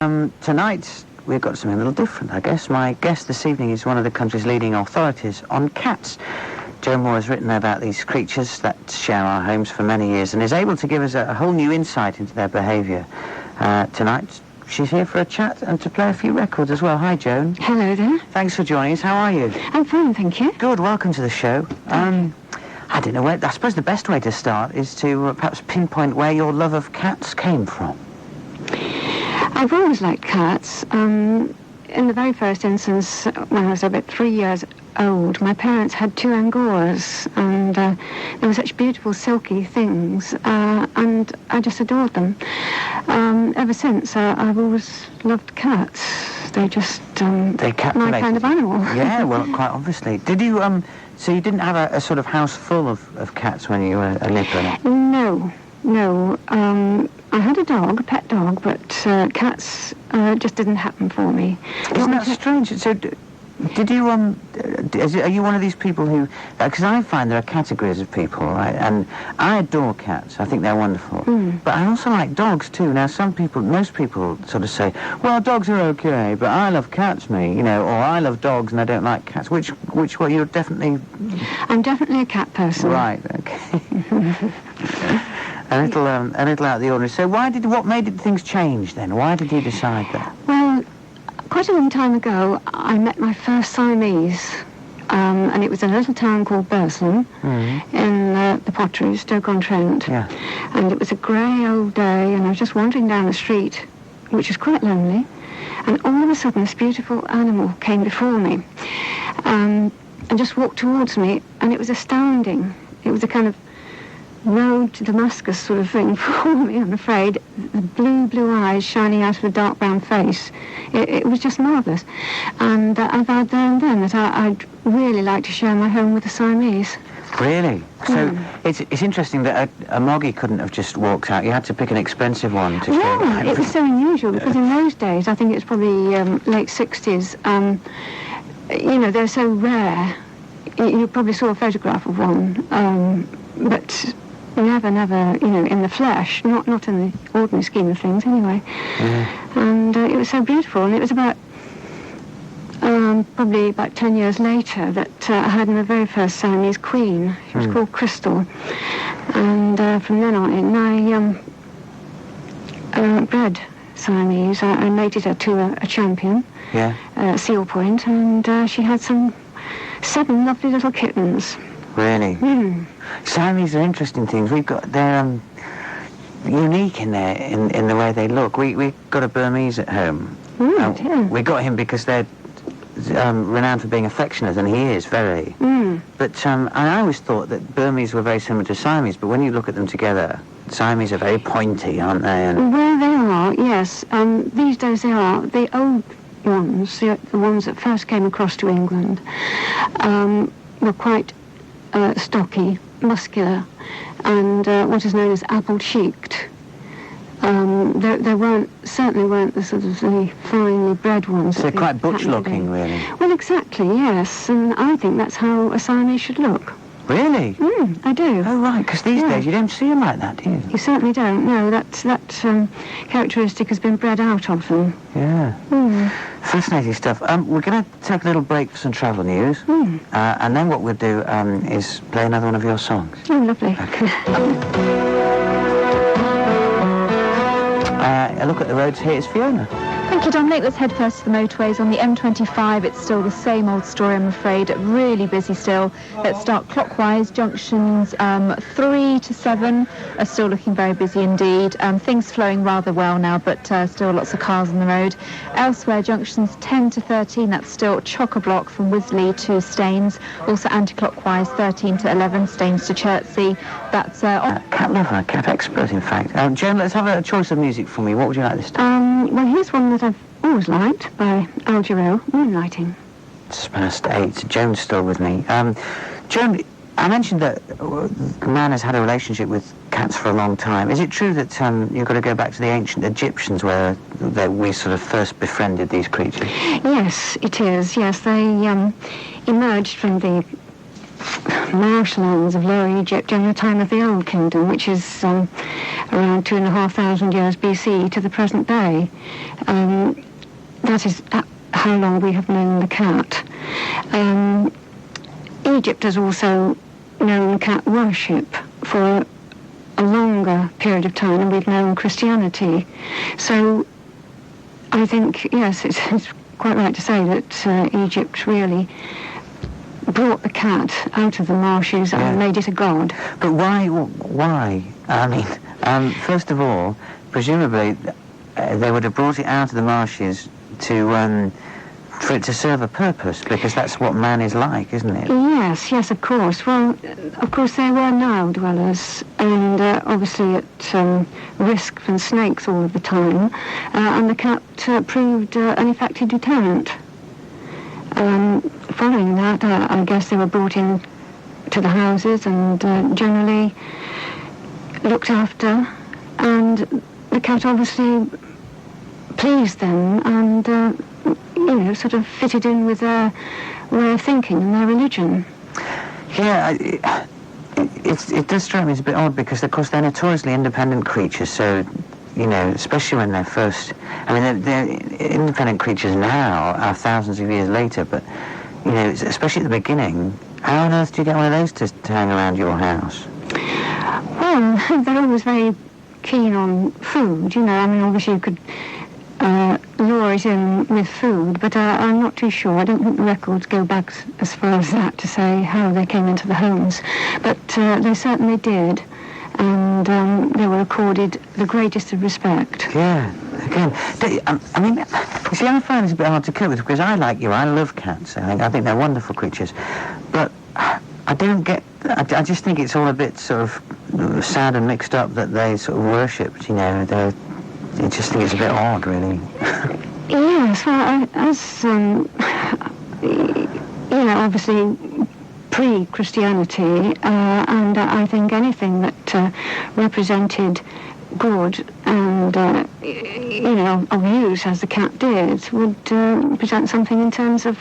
Tonight we've got something a little different, I guess. My guest this evening is one of the country's leading authorities on cats. Joan Moore has written about these creatures that share our homes for many years and is able to give us a whole new insight into their behaviour. Tonight she's here for a chat and to play a few records as well. Hi, Joan. Hello there. Thanks for joining us. How are you? I'm fine, thank you. Good, welcome to the show. I don't know where, I suppose the best way to start is to perhaps pinpoint where your love of cats came from. I've always liked cats. In the very first instance, when I was about 3 years old, my parents had 2 Angoras, and they were such beautiful, silky things, and I just adored them. Ever since, I've always loved cats. They just, they my kind of animal. Yeah, well, quite obviously. Did you, so you didn't have a sort of house full of cats when you were a nipper? No. I had a dog, a pet dog, but cats just didn't happen for me. Isn't that strange? So, did you, are you one of these people who, because I find there are categories of people, right, and I adore cats, I think they're wonderful, but I also like dogs too. Now most people sort of say, well, dogs are okay, but I love cats, me, you know, or I love dogs and I don't like cats. Which one, you're definitely... I'm definitely a cat person. Right, okay. A little out of the ordinary. So what made things change then? Why did you decide that? Well, quite a long time ago, I met my first Siamese, and it was in a little town called Busby in the Potteries, Stoke-on-Trent. Yeah. And it was a grey old day, and I was just wandering down the street, which was quite lonely, and all of a sudden this beautiful animal came before me, and just walked towards me, and it was astounding. It was a kind of road to Damascus sort of thing for me, I'm afraid. The blue eyes shining out of a dark brown face. It was just marvellous. And I vowed there and then that I'd really like to share my home with the Siamese. Really? So it's interesting that a moggy couldn't have just walked out. You had to pick an expensive one to share. Yeah, it was so unusual because in those days, I think it's probably late 60s, you know, they're so rare. You probably saw a photograph of one, but never, you know, in the flesh, not in the ordinary scheme of things, anyway. Yeah. And it was so beautiful, and it was about, probably about 10 years later that I had my very first Siamese queen. She was called Crystal, and from then on in, I bred Siamese. I mated her to a champion, Seal Point, and she had 7 lovely little kittens. Really? Siamese are interesting things. They're unique in the way they look. We got a Burmese at home. We got him because they're renowned for being affectionate, and he is very. But I always thought that Burmese were very similar to Siamese, but when you look at them together, Siamese are very pointy, aren't they? Well, they are, yes. These days they are. The old ones, the ones that first came across to England, were quite stocky, muscular, and what is known as apple-cheeked. They certainly weren't the sort of the finely bred ones. So they're quite butch-looking, really. Well, exactly, yes, and I think that's how a Siamese should look. Really? I do. Oh, right, because these days you don't see them like that, do you? You certainly don't, no. That characteristic has been bred out of them. Yeah. Fascinating stuff. We're going to take a little break for some travel news, and then what we'll do is play another one of your songs. Oh, lovely. Okay. A look at the roads. Here's Fiona. Thank you, Dominic. Let's head first to the motorways. On the M25, it's still the same old story, I'm afraid. Really busy still. Let's start clockwise. Junctions 3 to 7 are still looking very busy indeed. Things flowing rather well now, but still lots of cars on the road. Elsewhere, junctions 10 to 13, that's still chock-a-block from Wisley to Staines. Also anti-clockwise, 13 to 11, Staines to Chertsey. That's... cat lover, cat expert, in fact. Joan, let's have a choice of music for me. What would you like this time? Well, here's one that I've always liked by Al Jarreau, Moonlighting. It's past 8. Joan's still with me. Joan, I mentioned that man has had a relationship with cats for a long time. Is it true that you've got to go back to the ancient Egyptians where we sort of first befriended these creatures? Yes, it is. Yes, they emerged from the marshlands of Lower Egypt during the time of the Old Kingdom, which is around 2,500 years BC to the present day. That is how long we have known the cat. Egypt has also known cat worship for a longer period of time than we've known Christianity. So I think, yes, it's quite right to say that Egypt really brought the cat out of the marshes and made it a god. But why? I mean, first of all, presumably they would have brought it out of the marshes for it to serve a purpose, because that's what man is like, isn't it? Yes, of course. Well, of course they were Nile dwellers, and obviously at risk from snakes all of the time, and the cat proved an effective deterrent. Following that, I guess they were brought in to the houses and generally looked after, and the cat obviously pleased them and sort of fitted in with their way of thinking and their religion. Yeah, it does strike me as a bit odd because, of course, they're notoriously independent creatures, so, especially when they're first... I mean, they're independent creatures now, thousands of years later, but, especially at the beginning, how on earth do you get one of those to hang around your house? Well, they're always very keen on food, I mean, obviously you could... lure it in with food, but I'm not too sure. I don't think the records go back as far as that to say how they came into the homes, but they certainly did, and they were accorded the greatest of respect. Yeah, again, I mean, you see, I find this a bit hard to cope with because I like you. I love cats. I think they're wonderful creatures, but I don't get. I just think it's all a bit sort of sad and mixed up that they sort of worshipped. I just think it's a bit odd, really. Yes, well, obviously pre-Christianity, and I think anything that represented good and, of use, as the cat did, would present something in terms of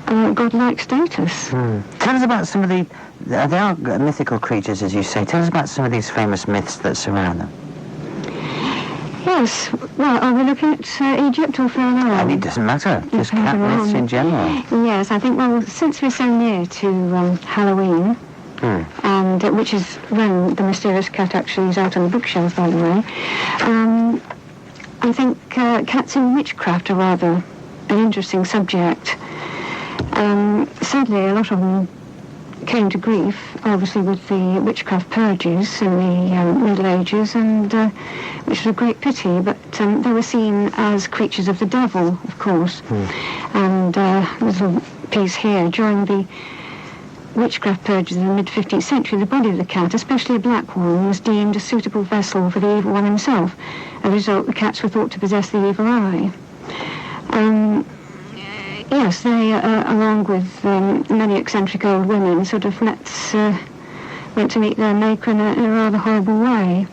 godlike status. Tell us about some of they are mythical creatures, as you say. Tell us about some of these famous myths that surround them. Yes. Well, are we looking at Egypt or Feline? And it doesn't matter. Just cat myths in general. Yes, I think, well, since we're so near to Halloween, and which is when the mysterious cat actually is out on the bookshelves, by the way, I think cats in witchcraft are rather an interesting subject. Sadly, a lot of them came to grief, obviously, with the witchcraft purges in the Middle Ages, and which was a great pity, but they were seen as creatures of the devil, of course. And there's a piece here. During the witchcraft purges in the mid-15th century, the body of the cat, especially a black one, was deemed a suitable vessel for the evil one himself. As a result, the cats were thought to possess the evil eye. Yes, they, along with many eccentric old women, sort of went to meet their maker in a rather horrible way.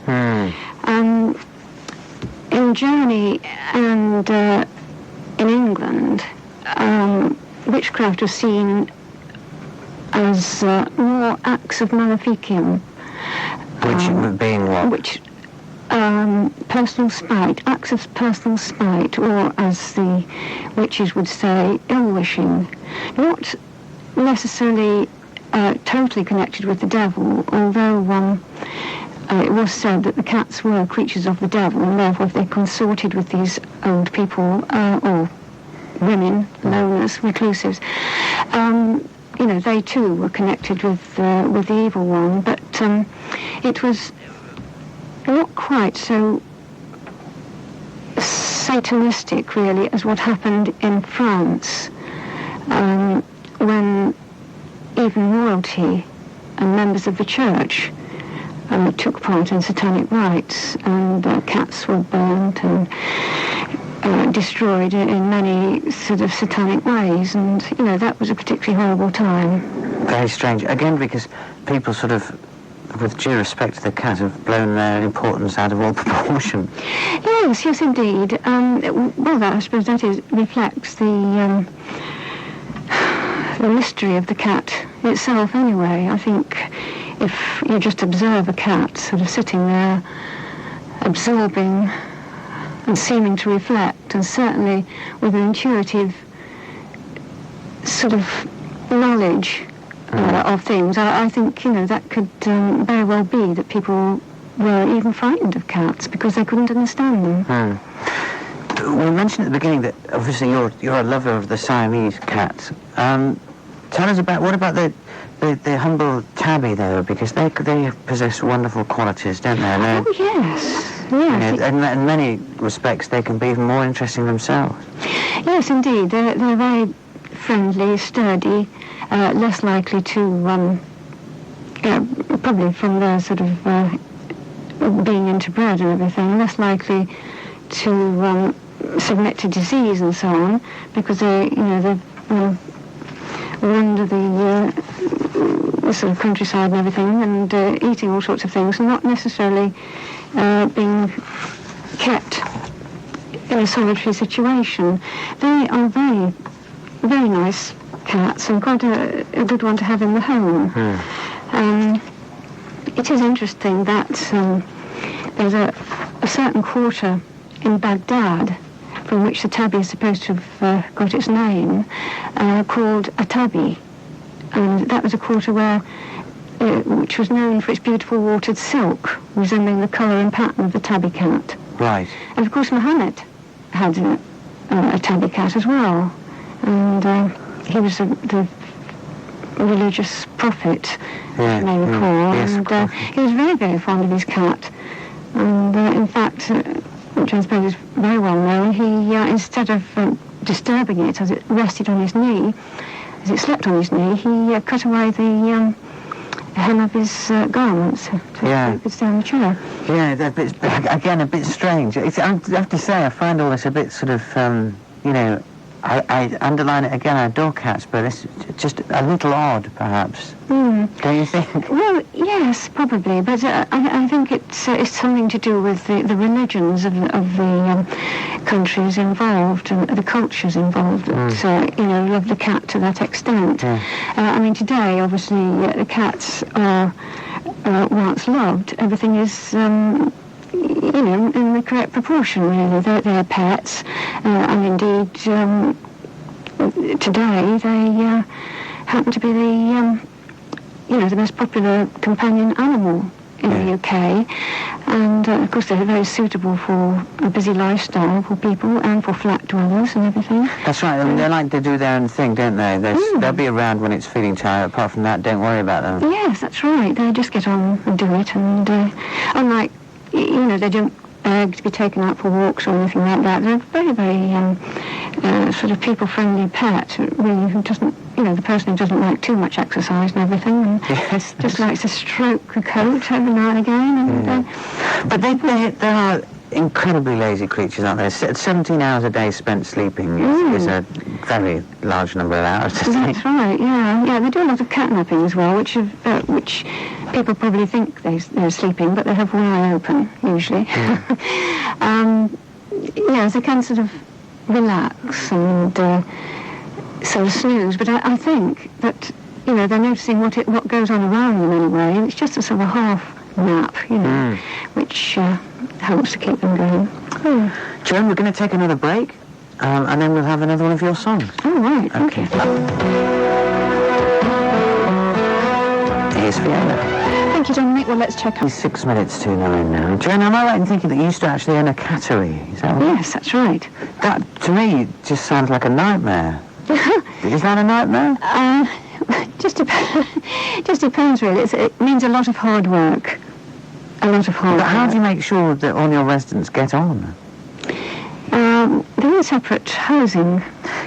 In Germany and in England, witchcraft was seen as more acts of maleficium. Which being what? Which personal spite, acts of personal spite, or as the witches would say, ill-wishing. Not necessarily totally connected with the devil, although it was said that the cats were creatures of the devil, and therefore if they consorted with these old people, or women, loners, reclusives, they too were connected with the evil one, but it was not quite so satanistic, really, as what happened in France, when even royalty and members of the church took part in satanic rites, and cats were burnt and destroyed in many sort of satanic ways, and, that was a particularly horrible time. Very strange. Again, because people sort of, with due respect to the cat, have blown their importance out of all proportion. Yes, indeed. Well, I suppose that reflects the the mystery of the cat itself anyway. I think if you just observe a cat sort of sitting there, absorbing and seeming to reflect, and certainly with an intuitive sort of knowledge of things, I think, that could very well be that people were even frightened of cats because they couldn't understand them. We mentioned at the beginning that obviously you're a lover of the Siamese cats. Tell us what about the humble tabby though, because they possess wonderful qualities, don't they? Oh yes. Yes. In many respects, they can be even more interesting themselves. Yes, indeed. They're very friendly, sturdy, less likely to, probably from their sort of being interbred and everything, less likely to submit to disease and so on, because they've wander the sort of countryside and everything, and eating all sorts of things, and not necessarily being kept in a solitary situation. They are very, very nice cats, and quite a good one to have in the home. It is interesting that there's a certain quarter in Baghdad from which the tabby is supposed to have got its name, called a tabby, and that was a quarter which was known for its beautiful watered silk, resembling the colour and pattern of the tabby cat. Right. And of course Muhammad had a tabby cat as well, and he was the religious prophet, you may recall, yes, and he was very, very fond of his cat, and in fact, which I suppose is very well known, he, instead of disturbing it as it rested on his knee, as it slept on his knee, he cut away the hem of his garments so it could stay on the chair. Yeah, again, a bit strange. I have to say, I find all this a bit sort of, I underline it again, I adore cats, but it's just a little odd, perhaps. Don't you think? Well, yes, probably, but I think it's something to do with the religions of the countries involved and the cultures involved that, love the cat to that extent. I mean, today, obviously, the cats are once loved. Everything is in the correct proportion, really. They're pets, and indeed, today they happen to be the most popular companion animal in the UK, and of course they're very suitable for a busy lifestyle for people and for flat dwellers and everything. That's right. I mean, they like to do their own thing, don't they? They'll be around when it's feeding time. Apart from that, don't worry about them. Yes, that's right. They just get on and do it, and unlike, they don't beg to be taken out for walks or anything like that. They're very, very sort of people-friendly pet, really, who doesn't, the person who doesn't like too much exercise and everything, and just likes to stroke a coat every now and again. And, but they are incredibly lazy creatures, aren't they? 17 hours a day spent sleeping is a very large number of hours. That's right, yeah. They do a lot of catnapping as well, which people probably think they're sleeping, but they have one eye open, usually. They can sort of relax and sort of snooze, but I think that, they're noticing what goes on around them anyway, and it's just a sort of half nap, which helps to keep them going. Joan, we're going to take another break, and then we'll have another one of your songs. Oh, right, okay. Here's Fiona. Thank you, Dominic. Well, let's check out. It's 6 minutes to 9 now. Joan, am I right in thinking that you used to actually own a cattery? Is that right? Yes, that's right. That, to me, just sounds like a nightmare. Is that a nightmare? Just depends, really. It means a lot of hard work. A lot of hard work. But how do you make sure that all your residents get on? They're in separate housing.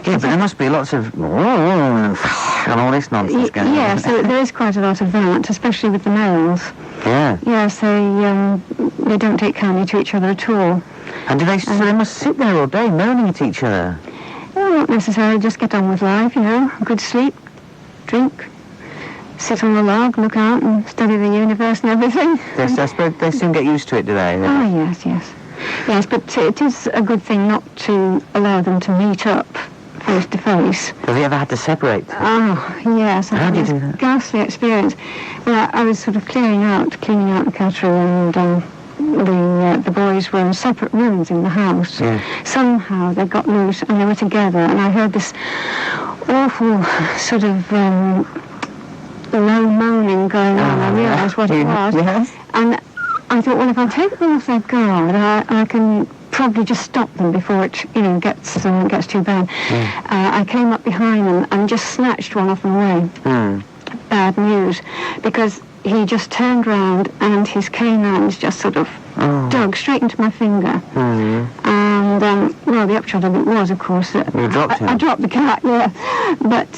Yeah, but there must be lots of and all this nonsense going on. Yes, there is quite a lot of that, especially with the males. Yeah. Yes, they don't take kindly to each other at all. And so they must sit there all day moaning at each other? Well, not necessarily, just get on with life, good sleep, drink, sit on the log, look out and study the universe and everything. I suppose they soon get used to it, do they? Oh, yes. Yes, but it is a good thing not to allow them to meet up face to face. Have you ever had to separate? Oh, yes. How did you do that? Ghastly experience. Well, I was sort of cleaning out the cattery, and the boys were in separate rooms in the house. Yeah. Somehow they got loose and they were together, and I heard this awful sort of low moaning going on. I realised what it was. Yes. And I thought, well, if I take them off their guard, I can probably just stop them before it, gets too bad. I came up behind them and just snatched one of them away. Bad news, because he just turned round and his canines just sort of dug straight into my finger. And, well, the upshot of it was, of course, that you dropped him. I dropped the cat, yeah. But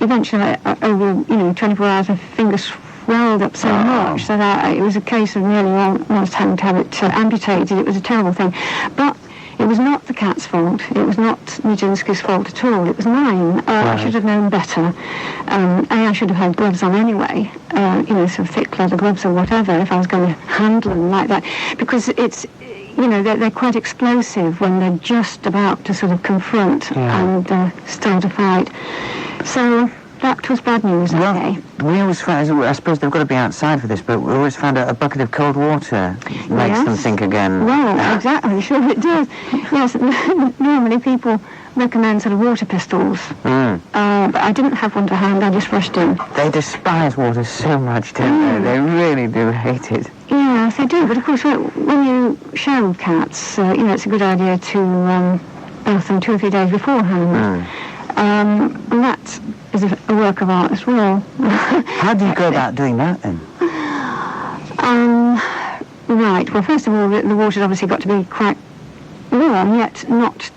eventually, over 24 hours, my finger swelled up so much that it was a case of nearly almost having to have it amputated. It was a terrible thing. But it was not the cat's fault. It was not Nijinsky's fault at all. It was mine. I should have known better. I should have had gloves on anyway, sort of thick leather gloves or whatever, if I was going to handle them like that. Because it's, they're quite explosive when they're just about to sort of confront and start a fight. So that was bad news, okay. We always found, I suppose they've got to be outside for this, but we always found a bucket of cold water makes them think again. Well, exactly, sure it does. Yes, normally people recommend sort of water pistols, but I didn't have one to hand, I just rushed in. They despise water so much, don't they? They really do hate it. Yes, they do, but of course when you show cats, it's a good idea to bath them 2 or 3 days beforehand. And that is a work of art as well. How do you go about doing that then? Right, well, first of all, the water's obviously got to be quite warm, yet not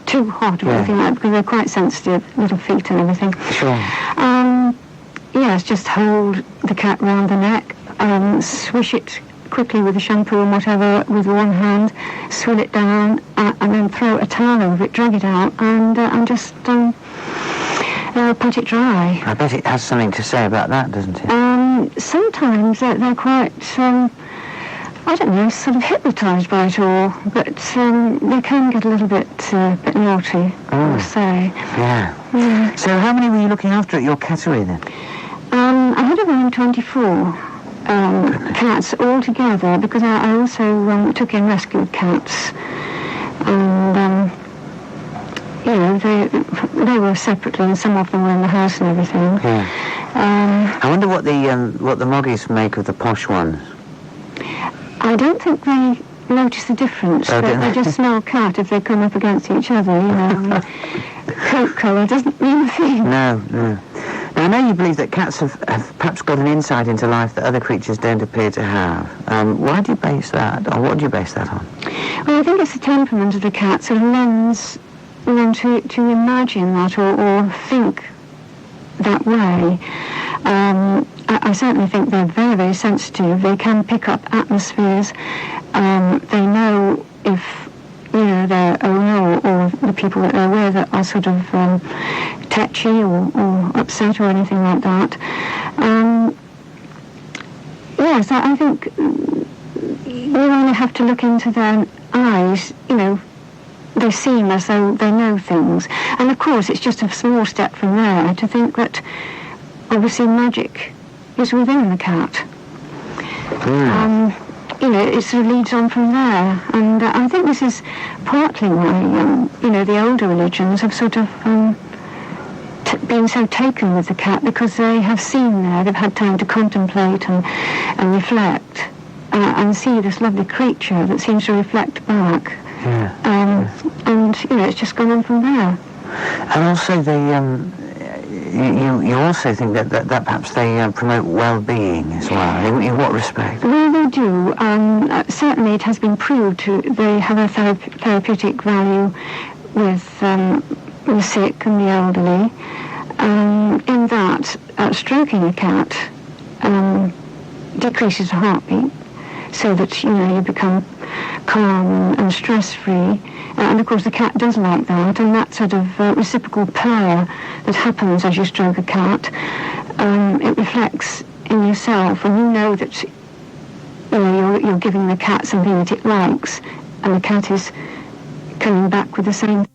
too hot or anything like that, because they're quite sensitive, little feet and everything. Sure. Yes, just hold the cat round the neck, swish it quickly with the shampoo and whatever with one hand, swill it down, and then throw a towel over it, drag it out, and just pat it dry. I bet it has something to say about that, doesn't it? Sometimes they're quite, I don't know, sort of hypnotised by it all, but they can get a little bit naughty, I would say. Yeah. So how many were you looking after at your cattery then? I had around 24 cats altogether, because I also took in rescued cats, and they were separately, and some of them were in the house and everything. I wonder what the moggies make of the posh ones. I don't think they notice the difference. They just smell cat if they come up against each other. Coat colour doesn't mean a thing. No. Now, I know you believe that cats have perhaps got an insight into life that other creatures don't appear to have. Why do you base that, or what do you base that on? Well, I think it's the temperament of the cat sort of lends them to imagine that or think that way. I certainly think they're very, very sensitive. They can pick up atmospheres. They know if their owner or the people that they're with are sort of tetchy or upset or anything like that. Yes, I think you only have to look into their eyes. They seem as though they know things. And of course, it's just a small step from there to think that obviously magic is within the cat. It sort of leads on from there. And I think this is partly why, the older religions have sort of been so taken with the cat, because they have seen there, they've had time to contemplate and reflect and see this lovely creature that seems to reflect back. And it's just gone on from there. And also you also think that perhaps they promote well-being as well. In what respect? Well, they do. Certainly it has been proved they have a therapeutic value with the sick and the elderly. In that, stroking a cat decreases the heartbeat, so that you become calm and stress-free. And of course the cat does like that, and that sort of reciprocal purr that happens as you stroke a cat, it reflects in yourself, and you know that you're giving the cat something that it likes, and the cat is coming back with the same